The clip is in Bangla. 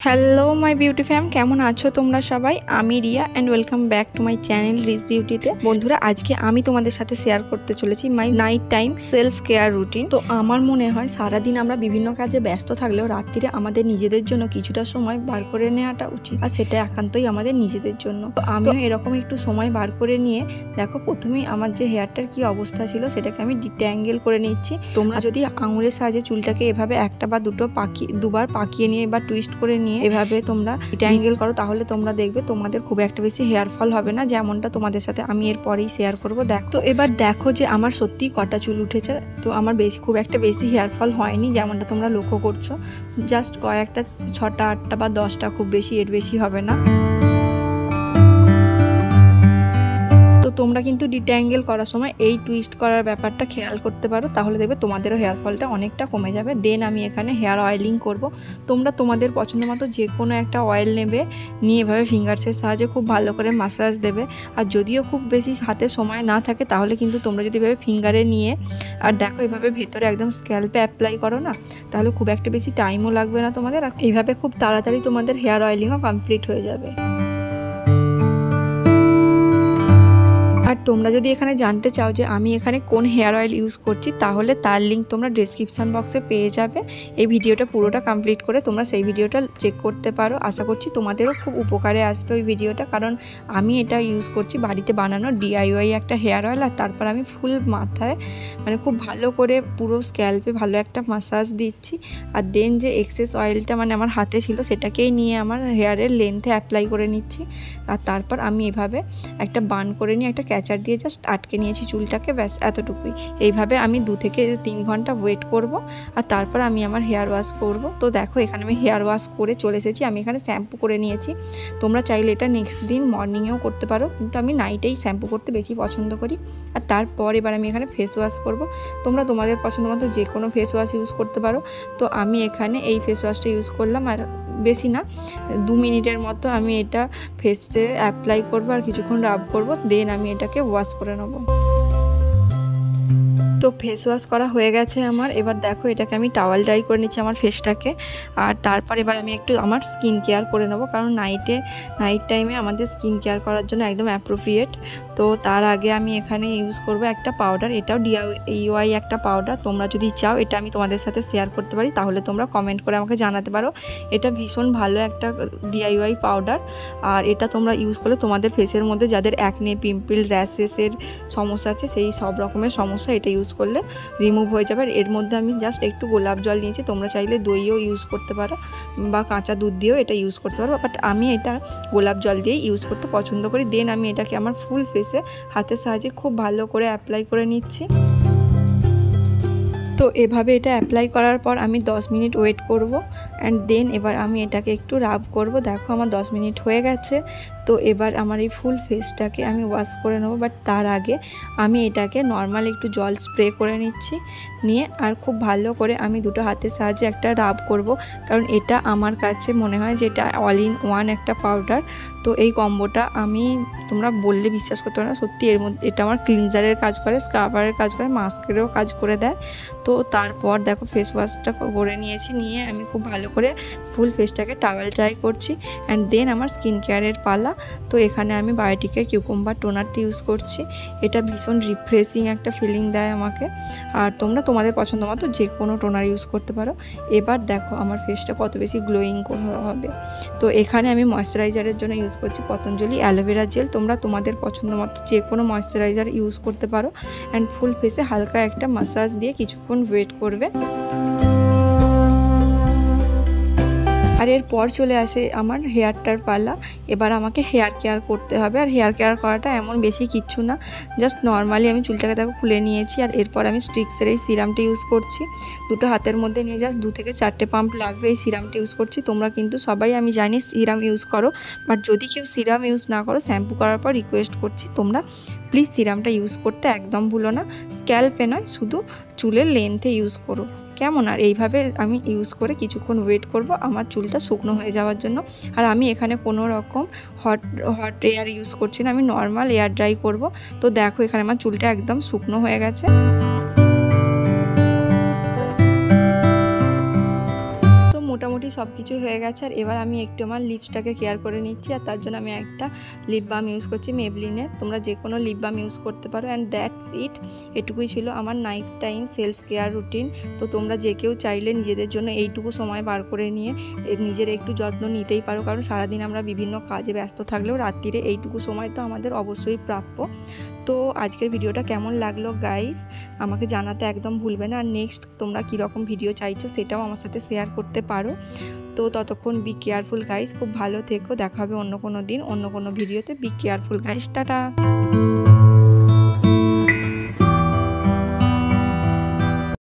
হ্যালো মাই বিউটি ফ্যাম, কেমন আছো তোমরা সবাই? আমি Riya and welcome back to my channel রিস বিউটিতে। বন্ধুরা, আজকে আমি তোমাদের সাথে শেয়ার করতে চলেছি my night time self care routine. তো আমার মনে হয় সারাদিন আমরা বিভিন্ন কাজে ব্যস্ত থাকলেও রাত্রিরে আমাদের নিজেদের জন্য কিছুটা সময় বার করে নেওয়াটা উচিত, আর সেটা একান্তই আমাদের নিজেদের জন্য। তো আমিও এরকম একটু সময় বার করে নিয়ে দেখো, প্রথমেই আমার যে হেয়ারটার কি অবস্থা ছিল সেটাকে আমি ডিট্যাঙ্গেল করে নিচ্ছি। তোমরা যদি আঙুলের সাহায্যে চুলটাকে এভাবে একটা বা দুবার পাকিয়ে নিয়ে বা টুইস্ট করে নিয়ে এভাবে তোমরা ডিট্যাঙ্গেল করো, তাহলে তোমরা দেখবে তোমাদের খুব একটা বেশি হেয়ার ফল হবে না, যেমনটা তোমাদের সাথে আমি এরপরেই শেয়ার করব। দেখো, তো এবার দেখো যে আমার সত্যি কটা চুল উঠেছে। তো আমার খুব একটা বেশি হেয়ার ফল হয়নি, যেমনটা তোমরা লক্ষ্য করছো। জাস্ট কয়েকটা 6টা 8টা বা 10টা, খুব বেশি এর বেশি হবে না। তো তোমরা কিন্তু ডিট্যাঙ্গেল করার সময় এই টুইস্ট করার ব্যাপারটা খেয়াল করতে পারো, তাহলে দেখবে তোমাদেরও হেয়ার ফলটা অনেকটা কমে যাবে। দেন আমি এখানে হেয়ার অয়েলিং করব। তোমরা তোমাদের পছন্দ মতো যে কোনো একটা অয়েল নেবে, নিয়ে এভাবে ফিঙ্গার্সের সাহায্যে খুব ভালো করে মাসাজ দেবে। আর যদিও খুব বেশি হাতে সময় না থাকে, তাহলে কিন্তু তোমরা যদি এভাবে ফিঙ্গারে নিয়ে আর দেখো এভাবে ভেতরে একদম স্ক্যাল্পে অ্যাপ্লাই করো না, তাহলে খুব একটা বেশি টাইমও লাগবে না তোমাদের, আর এইভাবে খুব তাড়াতাড়ি তোমাদের হেয়ার অয়েলিংও কমপ্লিট হয়ে যাবে। আর তোমরা যদি এখানে জানতে চাও যে আমি এখানে কোন হেয়ার অয়েল ইউজ করছি, তাহলে তার লিঙ্ক তোমরা ডেসক্রিপশান বক্সে পেয়ে যাবে। এই ভিডিওটা পুরোটা কমপ্লিট করে তোমরা সেই ভিডিওটা চেক করতে পারো। আশা করছি তোমাদেরও খুব উপকারে আসবে ওই ভিডিওটা, কারণ আমি এটা ইউজ করছি বাড়িতে বানানো DIY একটা হেয়ার অয়েল। আর তারপর আমি ফুল মাথায় খুব ভালো করে পুরো স্ক্যাল্পে ভালো একটা মাসাজ দিচ্ছি। আর দেন যে এক্সেস অয়েলটা আমার হাতে ছিল, সেটাকেই নিয়ে আমার হেয়ারের লেন্থে অ্যাপ্লাই করে নিচ্ছি। আর তারপর আমি এভাবে একটা বান করে নিয়ে একটা ক্যাচার দিয়ে জাস্ট আটকে নিয়েছি চুলটাকে, ব্যাস এতটুকুই। এইভাবে আমি 2 থেকে 3 ঘন্টা ওয়েট করব, আর তারপর আমি আমার হেয়ার ওয়াশ করব। তো দেখো, এখানে আমি হেয়ার ওয়াশ করে চলে এসেছি। আমি এখানে শ্যাম্পু করে নিয়েছি। তোমরা চাইলে এটা নেক্সট দিন মর্নিংয়েও করতে পারো, কিন্তু আমি নাইটেই শ্যাম্পু করতে বেশি পছন্দ করি। আর তারপর এবার আমি এখানে ফেস ওয়াশ করব। তোমরা তোমাদের পছন্দ মতো যে কোনো ফেস ওয়াশ ইউজ করতে পারো। তো আমি এখানে এই ফেস ওয়াশটা ইউজ করলাম, আর বেশি না, 2 মিনিটের মতো আমি এটা ফেসে অ্যাপ্লাই করবো আর কিছুক্ষণ রাব করব। দেন আমি এটাকে ওয়াশ করে নেব। তো ফেস ওয়াশ করা হয়ে গেছে আমার। এবার দেখো, এটাকে আমি টাওয়াল ড্রাই করে নিচ্ছি আমার ফেসটাকে। আর তারপর এবার আমি একটু আমার স্কিন কেয়ার করে নেবো, কারণ নাইট টাইমে আমাদের স্কিন কেয়ার করার জন্য একদম অ্যাপ্রোপ্রিয়েট। তো তার আগে আমি এখানে ইউজ করব একটা পাউডার। এটাও DIY একটা পাউডার। তোমরা যদি চাও এটা আমি তোমাদের সাথে শেয়ার করতে পারি, তাহলে তোমরা কমেন্ট করে আমাকে জানাতে পারো। এটা ভীষণ ভালো একটা DIY পাউডার। আর এটা তোমরা ইউজ করলে তোমাদের ফেসের মধ্যে যাদের অ্যাকনে, পিম্পল, র্যাশেসের সমস্যা আছে, সেই সব রকমের সমস্যা এটা ইউজ করলে রিমুভ হয়ে যাবে। এর মধ্যে আমি জাস্ট একটু গোলাপ জল নিয়েছি। তোমরা চাইলে দইও ইউজ করতে পারো বা কাঁচা দুধ দিয়েও এটা ইউজ করতে পারো, বাট আমি এটা গোলাপ জল দিয়েই ইউজ করতে পছন্দ করি। দেন আমি এটাকে আমার ফুল ফেসে হাতের সাহায্যে খুব ভালো করে অ্যাপ্লাই করে নিচ্ছি। তো এভাবে এটা অ্যাপ্লাই করার পর আমি 10 মিনিট ওয়েট করব, অ্যান্ড দেন এবার আমি এটাকে একটু রাব করব। দেখো, আমার 10 মিনিট হয়ে গেছে। তো এবার আমার এই ফুল ফেসটাকে আমি ওয়াশ করে নেবো, বাট তার আগে আমি এটাকে নর্মাল একটু জল স্প্রে করে নিচ্ছি। নিয়ে আর খুব ভালো করে আমি দুটো হাতের সাহায্যে একটা রাব করব, কারণ এটা আমার কাছে মনে হয় যে এটা অল ইন ওয়ান একটা পাউডার। তো এই কম্বোটা তোমরা বললে বিশ্বাস করতে পারো না, সত্যি এর মধ্যে এটা আমার ক্লিনজারের কাজ করে, স্ক্রাবারের কাজ করে, মাস্কেরও কাজ করে দেয়। তো তারপর দেখো, ফেস ওয়াশটা করে নিয়েছি। নিয়ে আমি খুব ভালো করে ফুল ফেসটাকে টাওয়েল ড্রাই করছি, অ্যান্ড দেন আমার স্কিন কেয়ারের পালা। তো এখানে আমি বায়োটিকের কিউকাম্বার টোনারটা ইউজ করছি। এটা ভীষণ রিফ্রেশিং একটা ফিলিং দেয় আমাকে। আর তোমরা তোমাদের পছন্দ মতো যে কোনো টোনার ইউজ করতে পারো। এবার দেখো আমার ফেসটা কত বেশি গ্লোয়িং হবে। তো এখানে আমি ময়শ্চারাইজারের জন্য ইউজ করছি পতঞ্জলি অ্যালোভেরা জেল। তোমরা তোমাদের পছন্দ মতো যে কোনো ময়শ্চারাইজার ইউজ করতে পারো, অ্যান্ড ফুল ফেসে হালকা একটা মাসাজ দিয়ে কিছুক্ষণ ওয়েট করবে। আর এরপর চলে আসে আমার হেয়ারটার পালা। এবার আমাকে হেয়ার কেয়ার করতে হবে। আর হেয়ার কেয়ার করাটা এমন বেশি কিচ্ছু না, জাস্ট নর্মালি আমি চুলটাকে দেখো খুলে নিয়েছি। আর এরপর আমি স্ট্রিক্সের এই সিরামটা ইউজ করছি। দুটো হাতের মধ্যে নিয়ে জাস্ট 2 থেকে 4টে পাম্প লাগবে এই সিরামটা ইউজ করছি। তোমরা কিন্তু সবাই আমি জানি সিরাম ইউজ করো, বাট যদি কেউ সিরাম ইউজ না করো, শ্যাম্পু করার পর রিকোয়েস্ট করছি তোমরা প্লিজ সিরামটা ইউজ করতে একদম ভুলো না। স্ক্যাল্পে নয়, শুধু চুলের লেন্থে ইউজ করো, কেমন? আর এইভাবে আমি ইউজ করে কিছুক্ষণ ওয়েট করব আমার চুলটা শুকনো হয়ে যাওয়ার জন্য। আর আমি এখানে কোনো রকম হট এয়ার ইউজ করছি না, আমি নর্মাল এয়ার ড্রাই করব। তো দেখো, এখানে আমার চুলটা একদম শুকনো হয়ে গেছে। মোটামুটি সব কিছু হয়ে গেছে। আর এবার আমি একটু আমার লিপসটাকে কেয়ার করে নিচ্ছি, আর তার জন্য আমি একটা লিপ বাম ইউজ করছি মেবলিনের। তোমরা যে কোনো লিপ বাম ইউজ করতে পারো। And that's it. এটুকুই ছিল আমার night time self care routine. তো তোমরা যে কেউ চাইলে নিজেদের জন্য এইটুকু সময় বার করে নিয়ে নিজের একটু যত্ন নিতেই পারো, কারণ সারাদিন আমরা বিভিন্ন কাজে ব্যস্ত থাকলেও রাত্রিরে এইটুকু সময় তো আমাদের অবশ্যই প্রাপ্য। তো আজকের ভিডিওটা কেমন লাগলো গাইস আমাকে জানাতে একদম ভুলবে না। আর নেক্সট তোমরা কীরকম ভিডিও চাইছো সেটাও আমার সাথে শেয়ার করতে পারো। তো ততক্ষণ বি কেয়ারফুল গাইস, খুব ভালো থেকো। দেখা হবে অন্য কোনো দিন অন্য কোনো ভিডিওতে। Be careful guys, tata.